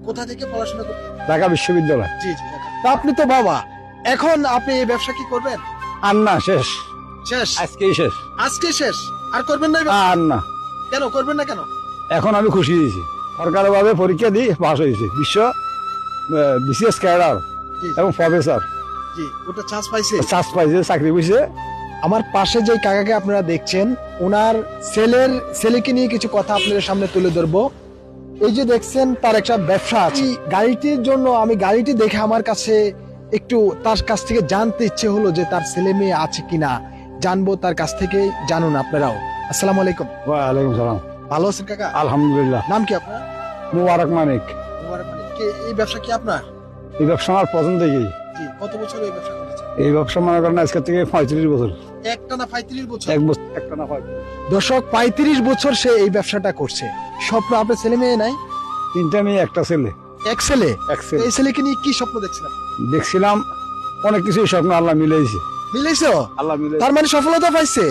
কোথা থেকে পড়াশোনা করতেন? ঢাকা বিশ্ববিদ্যালয়। জি জি। তা আপনি তো বাবা, এখন আপনি এই ব্যবসা কি করবেন? আর না, শেষ, শেষ, আজকেই শেষ। আজকে শেষ, আর করবেন না এই ব্যবসা? আর না, কেন করবেন না কেন? এখন আমি খুশি হয়েছি। সরকারিভাবে পরীক্ষা দিয়ে পাস হয়েছে, বিসিএস ক্যাডার জি এবং প্রফেসর জি, ওটা চান্স পাইছে। চান্স পাইছে, চাকরি পেয়েছে। আমার পাশে যে কাকাকে আপনারা দেখছেন, ওনার ছেলেকে নিয়ে কিছু কথা আপনাদের সামনে তুলে ধরবো। এই যে দেখছেন, তার একটা ব্যবসা আছে। গাড়িটির জন্য আমি গাড়িটি দেখে আমার কাছে একটু তার কাছ থেকে জানতে ইচ্ছে হলো যে তার ছেলে মেয়ে আছে কিনা, জানবো তার কাছ থেকে। জানুন আপনারাও। আসসালামু আলাইকুম। ওয়ালাইকুম সালাম। ভালো আছেন কাকা? আলহামদুলিল্লাহ। নাম কি আপনার? মুবারক মানিক। মোবারক মানিক। এই ব্যবসা কি আপনার? এই ব্যবসা আমার প্রথম থেকেই। জি। কত বছর এই ব্যবসা করেছেন? এই ব্যবসা মনে করেন আজকে থেকে 35 বছর। একটানা 35 বছর? এক বছর, একটানা 35। দর্শক, 35 বছর সে এই ব্যবসাটা করছে। স্বপ্ন, আপনার ছেলে মেয়ে নাই? তিনটা মেয়ে, একটা ছেলে। এক ছেলে? এক ছেলে। এই ছেলেকে নিয়ে কি স্বপ্ন দেখছিলাম? দেখছিলাম অনেক কিছুই স্বপ্ন আল্লাহ মিলাইছে। মিলাইছো? আল্লাহ মিলাইছে। তার মানে সফলতা পাইছে?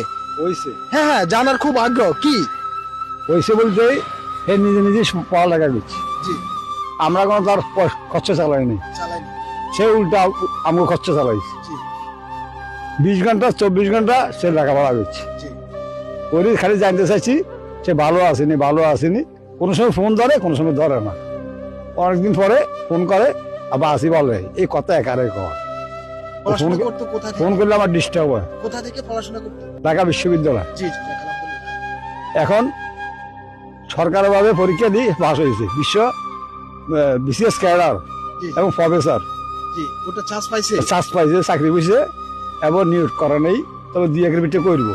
হইছে। হ্যাঁ হ্যাঁ, জানার খুব আগ্রহ। কি হইছে বলতে হে নিজে নিজে পড়ালেখা করছে। জি। আমরা কোনো তার খরচা চালাইনি, চালাইনি। সে উল্টা আমাকে খরচা চালাইছে। জি 20 ঘন্টা 24 ঘন্টা সে লেখাপড়া করছে। জি। ওরই খালি জানতে চাইছি সে ভালো আসেনি, ভালো আসেনি। কোনো সময় ফোন ধরে, কোনো সময় ধরে না। অনেকদিন পরে ফোন করে, আবার আসি বলে, এই কথা একারে কর। পড়াশোনা ফোন- করতে কোথা থেকে? ফোন করলে আমার ডিস্টার্ব হয়। কোথা থেকে পড়াশোনা করতে? ঢাকা বিশ্ববিদ্যালয়। জি জি, আলহামদুলিল্লাহ। এখন সরকারিভাবে পরীক্ষা দিয়ে পাস হয়েছে, বিসিএস ক্যাডার জি এবং প্রফেসর জি, ওটা চান্স পাইছে? চান্স পাইছে, চাকরি পেয়েছে। এবার নিয়োগ করা নেই, তবে 2-1 বিটে করবো।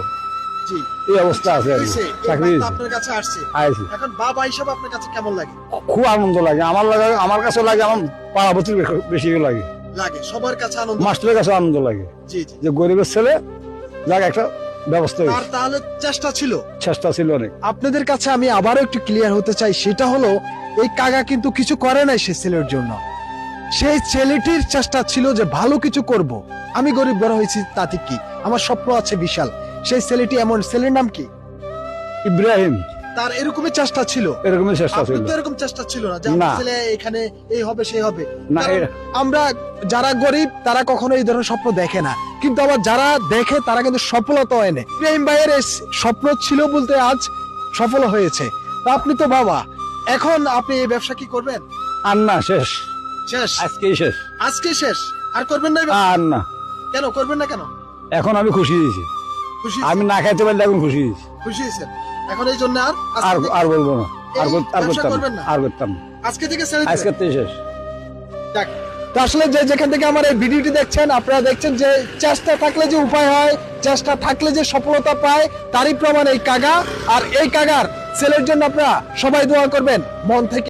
জি। এই অবস্থা আছে আর কি। হয়েছে, এই চাকরি বার্তা হয়েছে, আপনার কাছে আসছে। আইছে। এখন বাবা হিসাবে আপনার কাছে কেমন লাগে? খুব আনন্দ লাগে, আমার কাছে লাগে, আমার পাড়া বছর বেশি লাগে। লাগে, সবার কাছে আনন্দ। মাস্টারের কাছে আনন্দ লাগে জি জি। যে গরিবের ছেলে যাক একটা ব্যবস্থা তার হয়েছে। তাহলে চেষ্টা ছিল। চেষ্টা ছিল অনেক। আপনাদের কাছে আমি আবারও একটু ক্লিয়ার হতে চাই, সেটা হলো এই কাকা কিন্তু কিছু করে নাই সে ছেলের জন্য। সেই ছেলেটির চেষ্টা ছিল যে ভালো কিছু করব। আমি গরিব বড় হয়েছি তাতে কি, আমার স্বপ্ন আছে বিশাল। সেই ছেলেটি, এমন ছেলের নাম কি? ইব্রাহিম। তার এরকমই চেষ্টা ছিল। এরকমের চেষ্টা ছিল আপনার তো এরকম চেষ্টা ছিল না যে আমার না। ছেলে এখানে এই হবে সেই হবে? না। কারণ আমরা যারা গরিব তারা কখনো এই ধরনের স্বপ্ন দেখে না, কিন্তু আবার যারা দেখে তারা কিন্তু সফলতা হয় না। ইব্রাহিম ভাইয়ের এই স্বপ্ন ছিল বলতে আজ সফল হয়েছে। তা আপনি তো বাবা, এখন আপনি এই ব্যবসা কি করবেন? আর না, শেষ, শেষ, আজকেই শেষ। আজকে শেষ, আর করবেন না এই ব্যবসা? আর না, কেন করবেন না কেন? এখন আমি খুশি হয়েছি। খুশি? আমি না খাইতে পারলে এখন খুশি হয়েছি। খুশি হয়েছেন? এখন এই জন্য আর আজকে আর থেকে- আর বলবো না, আর এই আর ব্যবসা করতাম করবেন না, না? আর করতাম না। আজকে থেকে ছেড়ে আজকে দিবেন? থেকে শেষ। যাক। তো আসলে যেখান থেকে আমার এই ভিডিওটি দেখছেন, আপনারা দেখছেন যে চেষ্টা থাকলে যে উপায় হয়, চেষ্টা থাকলে যে সফলতা পায়, তারই প্রমাণ এই কাকা। আর এই কাকার ছেলের জন্য আপনারা সবাই দোয়া করবেন মন থেকে।